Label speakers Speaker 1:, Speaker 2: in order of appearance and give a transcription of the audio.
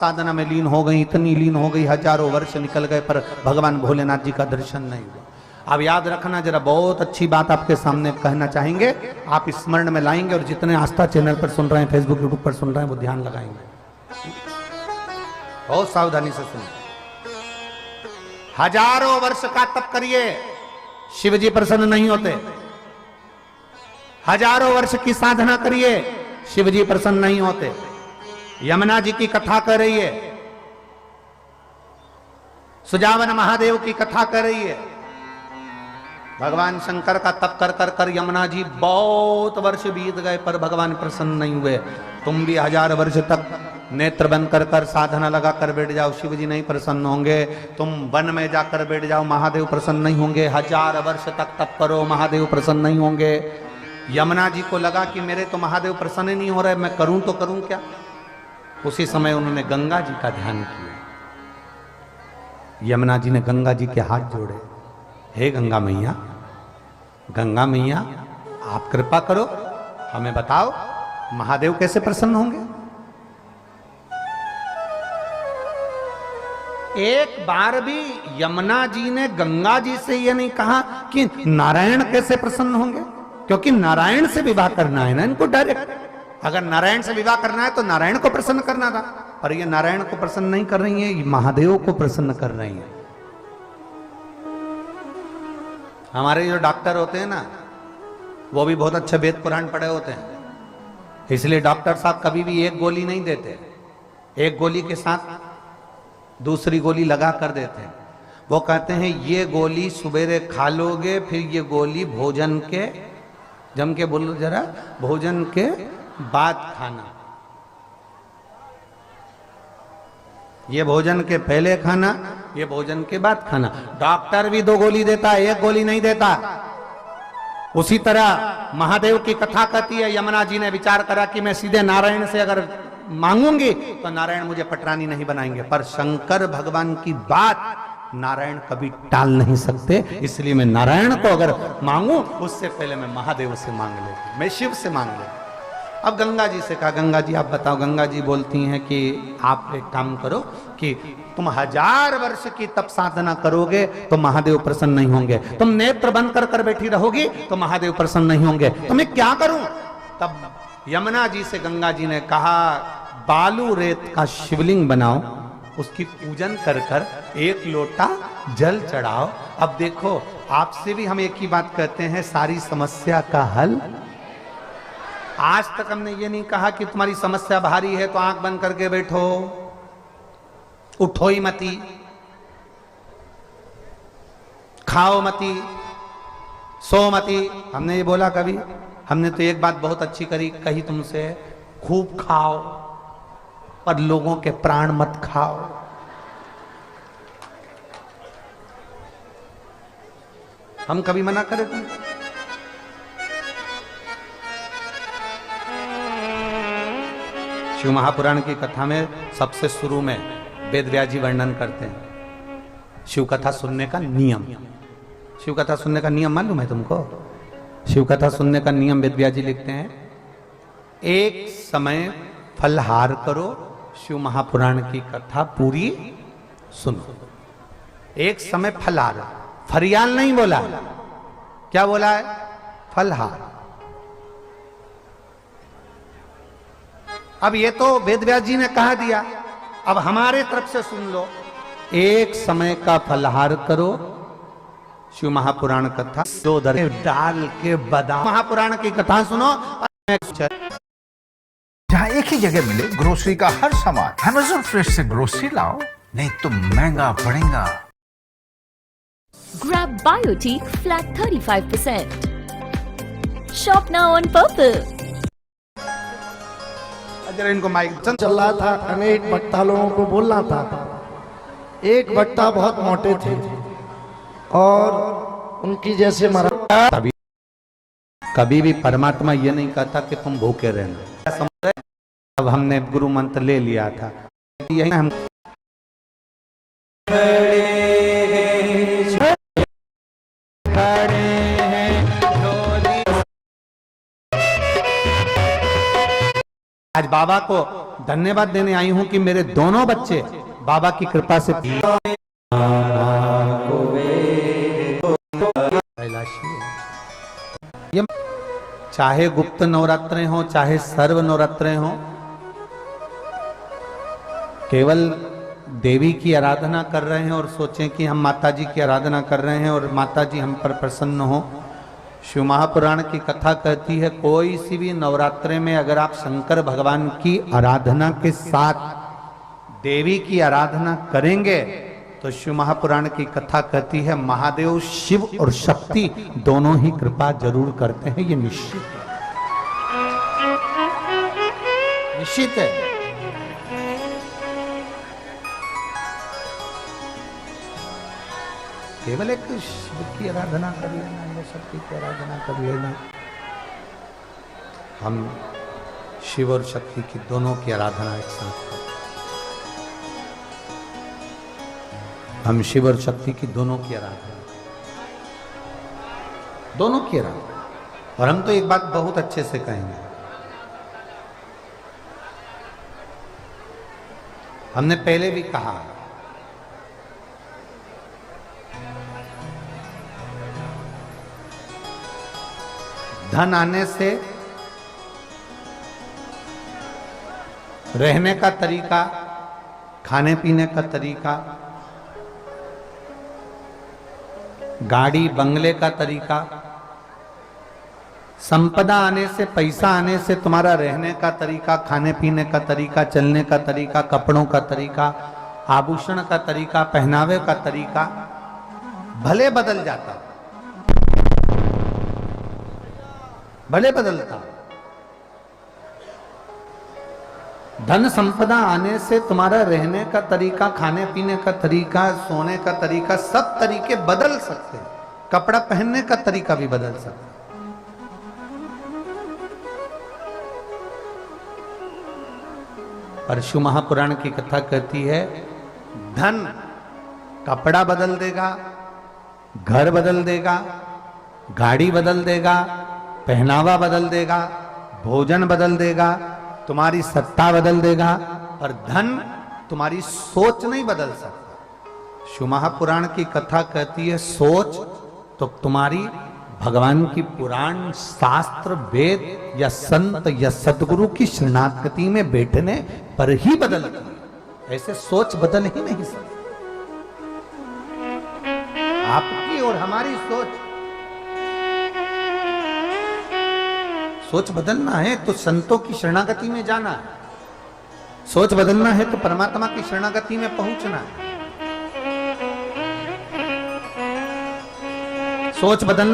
Speaker 1: साधना में लीन हो गई, इतनी लीन हो गई, हजारों वर्ष निकल गए पर भगवान भोलेनाथ जी का दर्शन नहीं हुआ। अब याद रखना, जरा बहुत अच्छी बात आपके सामने कहना चाहेंगे, आप स्मरण में लाएंगे और जितने आस्था चैनल पर सुन रहे हैं, फेसबुक यूट्यूब पर सुन रहे हैं, वो ध्यान लगाएंगे, बहुत सावधानी से सुनिए। हजारों वर्ष का तप करिए, शिव जी प्रसन्न नहीं होते। हजारों वर्ष की साधना करिए, शिव जी प्रसन्न नहीं होते। यमुना जी की कथा कर रही है, सुजावन महादेव की कथा कर रही है। भगवान शंकर का तप कर कर कर यमुना जी बहुत वर्ष बीत गए पर भगवान प्रसन्न नहीं हुए। तुम भी 1000 वर्ष तक नेत्र बंद कर कर साधना लगा कर बैठ जाओ, शिव जी नहीं प्रसन्न होंगे। तुम वन में जाकर बैठ जाओ, महादेव प्रसन्न नहीं होंगे। 1000 वर्ष तक तप करो, महादेव प्रसन्न नहीं होंगे। यमुना जी को लगा कि मेरे तो महादेव प्रसन्न नहीं हो रहे, मैं करूं तो करूं क्या। उसी समय उन्होंने गंगा जी का ध्यान किया। यमुना जी ने गंगा जी के हाथ जोड़े, हे गंगा मैया, गंगा मैया आप कृपा करो, हमें बताओ महादेव कैसे प्रसन्न होंगे। एक बार भी यमुना जी ने गंगा जी से यह नहीं कहा कि नारायण कैसे प्रसन्न होंगे, क्योंकि नारायण से विवाह करना है ना इनको डायरेक्ट। अगर नारायण से विवाह करना है तो नारायण को प्रसन्न करना था, पर ये नारायण को प्रसन्न नहीं कर रही है, ये महादेव को प्रसन्न कर रही है। हमारे जो डॉक्टर होते हैं ना, वो भी बहुत अच्छे वेद पुराण पढ़े होते हैं, इसलिए डॉक्टर साहब कभी भी एक गोली नहीं देते, एक गोली के साथ दूसरी गोली लगा कर देते हैं। वो कहते हैं ये गोली सुबेरे खा लोगे, फिर ये गोली भोजन के, जम के बोलो जरा, भोजन के बाद खाना। ये भोजन के पहले खाना, ये भोजन के बाद खाना। डॉक्टर भी 2 गोली देता है, 1 गोली नहीं देता। उसी तरह महादेव की कथा कहती है, यमुना जी ने विचार करा कि मैं सीधे नारायण से अगर मांगूंगी तो नारायण मुझे पटरानी नहीं बनाएंगे, पर शंकर भगवान की बात नारायण कभी टाल नहीं सकते, इसलिए मैं नारायण को अगर मांगू उससे पहले मैं महादेव से मांग लेती, मैं शिव से मांग लेती। अब गंगा जी से कहा, गंगा जी आप बताओ। गंगा जी बोलती हैं कि आप एक काम करो कि तुम 1000 वर्ष की तप साधना करोगे तो महादेव प्रसन्न नहीं होंगे, तुम नेत्र बंद कर कर बैठी रहोगी तो महादेव प्रसन्न नहीं होंगे, तो मैं क्या करूं। तब यमुना जी से गंगा जी ने कहा, बालू रेत का शिवलिंग बनाओ, उसकी पूजन कर कर 1 लोटा जल चढ़ाओ। अब देखो, आपसे भी हम एक ही बात कहते हैं, सारी समस्या का हल। आज तक हमने ये नहीं कहा कि तुम्हारी समस्या भारी है तो आंख बंद करके बैठो, उठो ही मती, खाओ मती, सो मती। हमने ये बोला कभी? हमने तो एक बात बहुत अच्छी कही तुमसे, खूब खाओ पर लोगों के प्राण मत खाओ। हम कभी मना करें तुम? शिव महापुराण की कथा में सबसे शुरू में वेद व्यास जी वर्णन करते हैं शिव कथा सुनने का नियम। शिव कथा सुनने का नियम मालूम है तुमको? शिव कथा सुनने का नियम वेद व्यास जी लिखते हैं, एक समय फलहार करो, शिव महापुराण की कथा पूरी सुनो। एक समय फलहार, फरियाल नहीं बोला, क्या बोला है? फलहार। अब ये तो वेद व्यास जी ने कहा दिया, अब हमारे तरफ से सुन लो, एक समय का फलहार करो, शिव महापुराण कथा 2 डाल के बादाम। महापुराण की कथा सुनो,
Speaker 2: जहाँ एक ही जगह मिले ग्रोसरी का हर सामान। Amazon फ्रेश से ग्रोसरी लाओ, नहीं तो महंगा पड़ेगा।
Speaker 3: Grab Biotique flat 35%. Shop now on Purple.
Speaker 1: इनको माइक
Speaker 4: चल रहा था, अनेक वक्ता लोगों को बोलना था। एक वक्ता बहुत मोटे थे और उनकी जैसे मरा।
Speaker 1: कभी भी परमात्मा ये नहीं कहता कि तुम भूखे रहना, समझ रहे? अब हमने गुरु मंत्र ले लिया था, यही हम आज बाबा को धन्यवाद देने आई हूं कि मेरे दोनों बच्चे बाबा की कृपा से ये चाहे गुप्त नवरात्रे हो चाहे सर्व नवरात्रे हो, केवल देवी की आराधना कर रहे हैं और सोचें कि हम माता जी की आराधना कर रहे हैं और माता जी हम पर प्रसन्न हो। शिव महापुराण की कथा कहती है कोई सी भी नवरात्रे में अगर आप शंकर भगवान की आराधना के साथ देवी की आराधना करेंगे तो शिव महापुराण की कथा कहती है महादेव शिव और शक्ति दोनों ही कृपा जरूर करते हैं। ये निश्चित है, निश्चित है। केवल एक शिव की आराधना कर लेना या शक्ति की आराधना कर लेना, हम शिव और शक्ति की दोनों की आराधना एक साथ करें। हम शिव और शक्ति की दोनों की आराधना, दोनों की आराधना। और हम तो एक बात बहुत अच्छे से कहेंगे, हमने पहले भी कहा धन आने से रहने का तरीका, खाने पीने का तरीका, गाड़ी बंगले का तरीका, संपदा आने से, पैसा आने से तुम्हारा रहने का तरीका, खाने पीने का तरीका, चलने का तरीका, कपड़ों का तरीका, आभूषण का तरीका, पहनावे का तरीका भले बदल जाता, भले बदलता। धन संपदा आने से तुम्हारा रहने का तरीका, खाने पीने का तरीका, सोने का तरीका, सब तरीके बदल सकते हैं। कपड़ा पहनने का तरीका भी बदल सकता है। पर शिव महापुराण की कथा कहती है धन कपड़ा बदल देगा, घर बदल देगा, गाड़ी बदल देगा, पहनावा बदल देगा, भोजन बदल देगा, तुम्हारी सत्ता बदल देगा, पर धन तुम्हारी सोच नहीं बदल सकता। शिव महापुराण की कथा कहती है सोच तो तुम्हारी भगवान की पुराण, शास्त्र, वेद या संत या सदगुरु की शरणागति में बैठने पर ही बदलती है। ऐसे सोच बदल ही नहीं सकती। आपकी और हमारी सोच बदलना है तो संतों की शरणागति में जाना है। सोच बदलना है तो परमात्मा की शरणागति में पहुंचना है। सोच बदलना